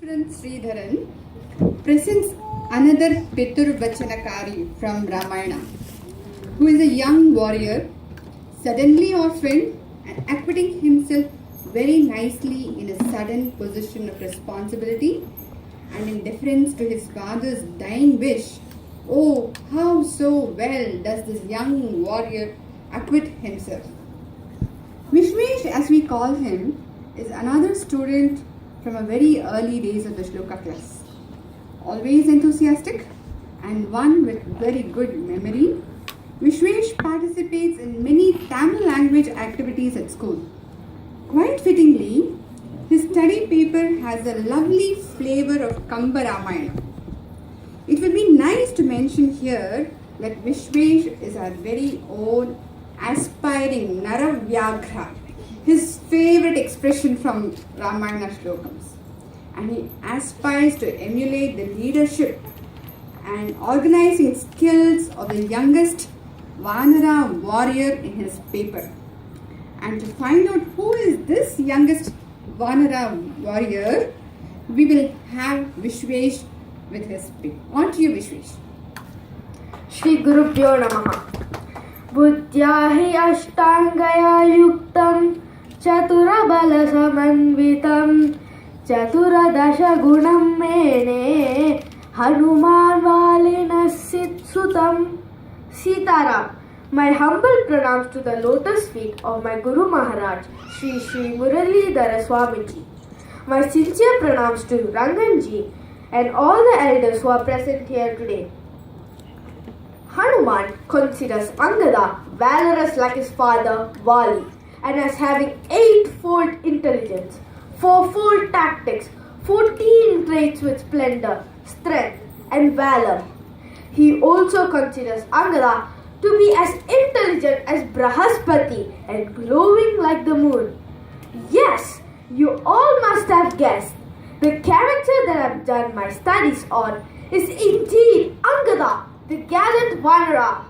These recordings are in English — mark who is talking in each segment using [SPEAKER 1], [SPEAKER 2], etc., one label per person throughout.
[SPEAKER 1] Vishveshwaran Sridharan presents another Pitur Vachanakari from Ramayana, who is a young warrior, suddenly orphaned and acquitting himself very nicely in a sudden position of responsibility and in deference to his father's dying wish. Oh, how so well does this young warrior acquit himself. Vishvesh, as we call him, is another student from a very early days of the Shloka class. Always enthusiastic and one with very good memory, Vishvesh participates in many Tamil language activities at school. Quite fittingly, his study paper has a lovely flavor of Kamba Ramayana. It will be nice to mention here that Vishvesh is our very own aspiring Naravyagra, his favorite expression from Ramayana Shlokams. And he aspires to emulate the leadership and organizing skills of the youngest Vaanara warrior in his paper. And to find out who is this youngest Vaanara warrior, we will have Vishvesh with his paper. On to you, Vishvesh.
[SPEAKER 2] Shri Gurubhyo Namaha. Buddhya hi ashtangaya yuktam chaturabala samanvitam chaturadasha gunam mene hanuman valena sutam. Sitaram. My humble pranams to the lotus feet of my Guru Maharaj, Shri Muralidhara Swamiji. My sincere pranams to Ranganji and all the elders who are present here today. Hanuman considers Angada valorous like his father Vali and as having 8-fold intelligence, 4-fold tactics, 14 traits with splendor, strength and valor. He also considers Angada to be as intelligent as Brahaspati and glowing like the moon. Yes, you all must have guessed. The character that I've done my studies on is indeed Angada, the gallant Vaanara.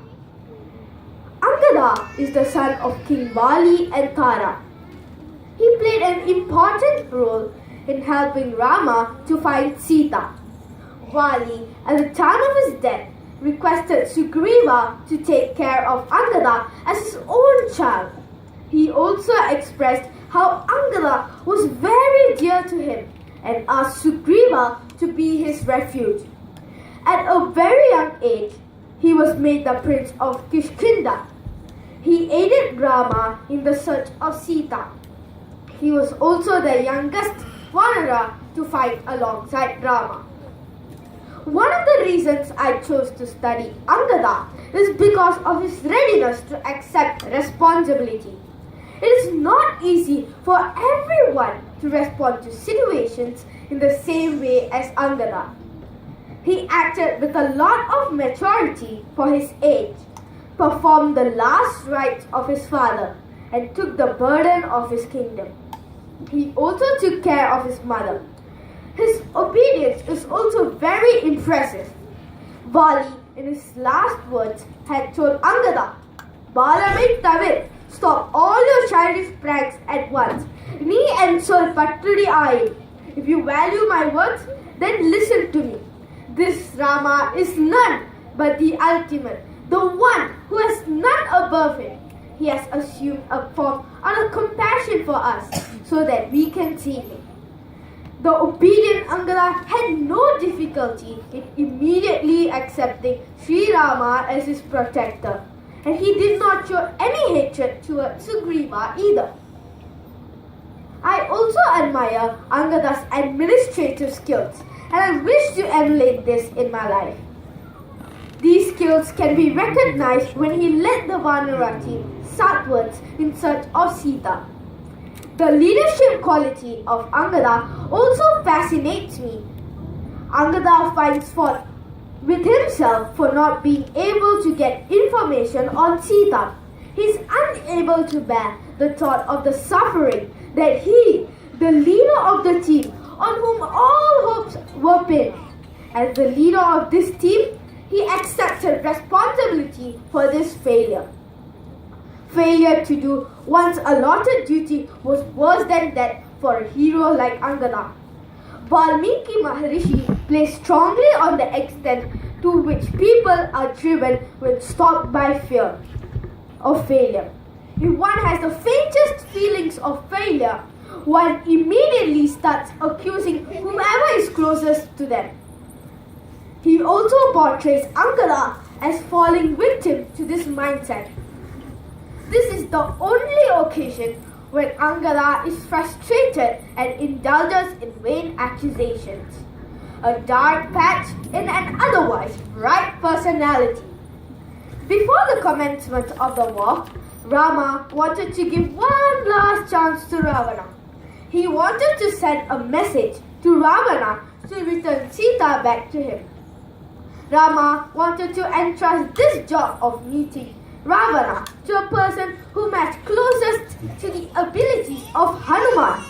[SPEAKER 2] Angada is the son of King Vali and Tara. He played an important role in helping Rama to find Sita. Vali, at the time of his death, requested Sugriva to take care of Angada as his own child. He also expressed how Angada was very dear to him and asked Sugriva to be his refuge. At a very young age, he was made the prince of Kishkinda. He aided Rama in the search of Sita. He was also the youngest Vaanara to fight alongside Rama. One of the reasons I chose to study Angada is because of his readiness to accept responsibility. It is not easy for everyone to respond to situations in the same way as Angada. He acted with a lot of maturity for his age, performed the last rites of his father, and took the burden of his kingdom. He also took care of his mother. His obedience is also very impressive. Vali, in his last words, had told Angada, Balamai Tavir, stop all your childish pranks at once. Ni and sol patrudi aayi. If you value my words, then listen to me. This Rama is none but the ultimate, the one who has none above him. He has assumed a form out of compassion for us so that we can see him. The obedient Angada had no difficulty in immediately accepting Sri Rama as his protector, and he did not show any hatred towards Sugriva either. I also admire Angada's administrative skills, and I wish to emulate this in my life. These skills can be recognized when he led the Vaanara team southwards in search of Sita. The leadership quality of Angada also fascinates me. Angada finds fault with himself for not being able to get information on Sita. He is unable to bear the thought of the suffering that he, the leader of the team, on whom all hopes were pinned. As the leader of this team, he accepted responsibility for this failure. Failure to do one's allotted duty was worse than death for a hero like Angadan. Valmiki Maharishi plays strongly on the extent to which people are driven when stopped by fear of failure. If one has the faintest feelings of failure, one immediately starts accusing whomever is closest to them. He also portrays Angada as falling victim to this mindset. This is the only occasion when Angada is frustrated and indulges in vain accusations, a dark patch in an otherwise bright personality. Before the commencement of the war, Rama wanted to give one last chance to Ravana. He wanted to send a message to Ravana to return Sita back to him. Rama wanted to entrust this job of meeting Ravana to a person who matched closest to the abilities of Hanuman,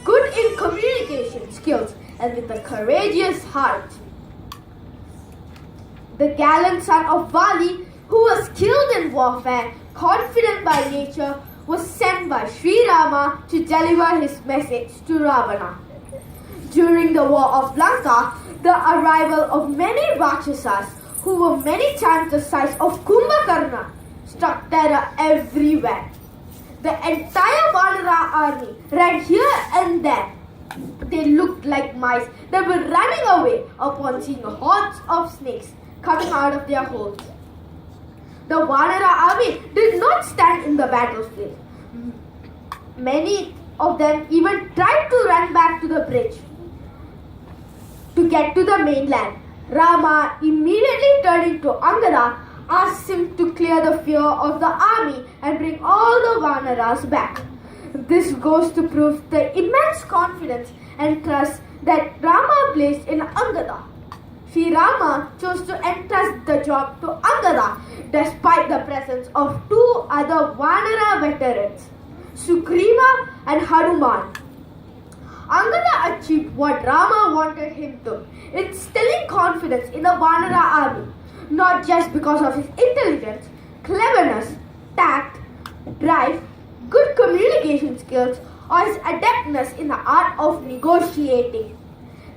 [SPEAKER 2] good in communication skills and with a courageous heart. The gallant son of Vali, who was skilled in warfare, confident by nature, was sent by Sri Rama to deliver his message to Ravana. During the war of Lanka, the arrival of many Rakshasas, who were many times the size of Kumbhakarna, struck terror everywhere. The entire Vaanara army ran here and there. They looked like mice that were running away upon seeing hordes of snakes coming out of their holes. The Vaanara army did not stand in the battlefield. Many of them even tried to run back to the bridge to get to the mainland. Rama, immediately turning to Angada, asked him to clear the fear of the army and bring all the Vaanaras back. This goes to prove the immense confidence and trust that Rama placed in Angada. Sri Rama chose to entrust the job to Angada despite the presence of two other Vaanara veterans, Sugrima and Hanuman. Angada achieved what Rama wanted him to, instilling confidence in the Vaanara army, not just because of his intelligence, cleverness, tact, drive, good communication skills, or his adeptness in the art of negotiating.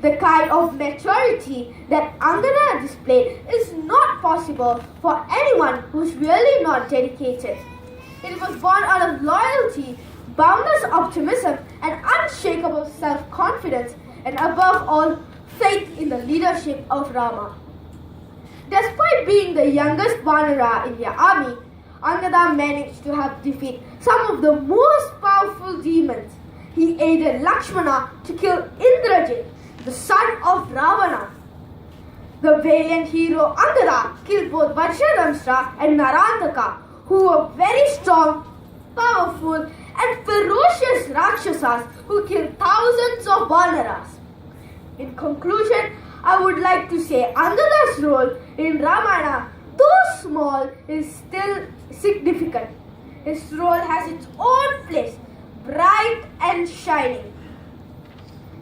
[SPEAKER 2] The kind of maturity that Angada displayed is not possible for anyone who's really not dedicated. It was born out of loyalty, boundless optimism, and unshakable self-confidence, and above all, faith in the leadership of Rama. Despite being the youngest Vaanara in their army, Angada managed to have defeat some of the most powerful demons. He aided Lakshmana to kill Indrajit, the son of Ravana. The valiant hero Angada killed both Varsharamsra and Narantaka, who were very strong, powerful, and ferocious Rakshasas who killed thousands of Vaanaras. In conclusion, I would like to say Angada's role in Ramayana, though small, is still significant. His role has its own place, bright and shining.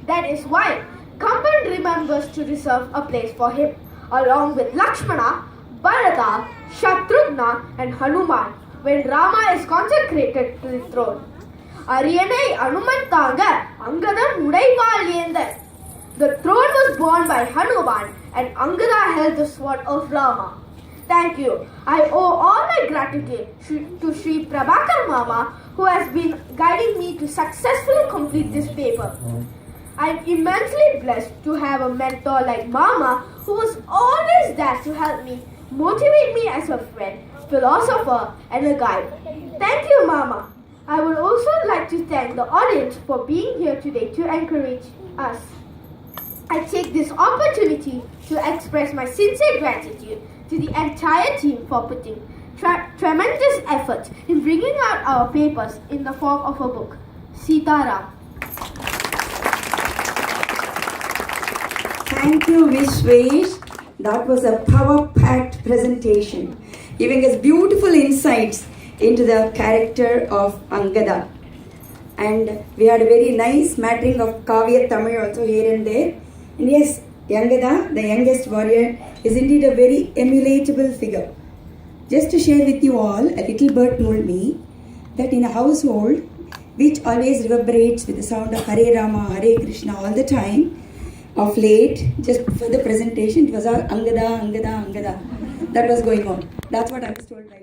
[SPEAKER 2] That is why Kamban remembers to reserve a place for him, along with Lakshmana, Bharata, Shatrughna, and Hanuman, when Rama is consecrated to the throne. Ariyanai Anumantanga Angadan Udaivaliyendar. The throne was borne by Hanuman, and Angada held the sword of Rama. Thank you. I owe all my gratitude to Sri Prabhakar Mama, who has been guiding me to successfully complete this paper. I am immensely blessed to have a mentor like Mama, who was always there to help me, motivate me as a friend, philosopher, and a guide. Thank you, Mama. I would also like to thank the audience for being here today to encourage us. I take this opportunity to express my sincere gratitude to the entire team for putting tremendous effort in bringing out our papers in the form of a book. Sitaram.
[SPEAKER 3] Thank you, Vishvesh. That was a power-packed presentation, giving us beautiful insights into the character of Angada. And we had a very nice smattering of Kavya Tamil also here and there. And yes, Angada, the youngest warrior, is indeed a very emulatable figure. Just to share with you all, a little bird told me that in a household which always reverberates with the sound of Hare Rama, Hare Krishna all the time, of late, just for the presentation, it was all Angada, Angada, Angada. That was going on. That's what I was told by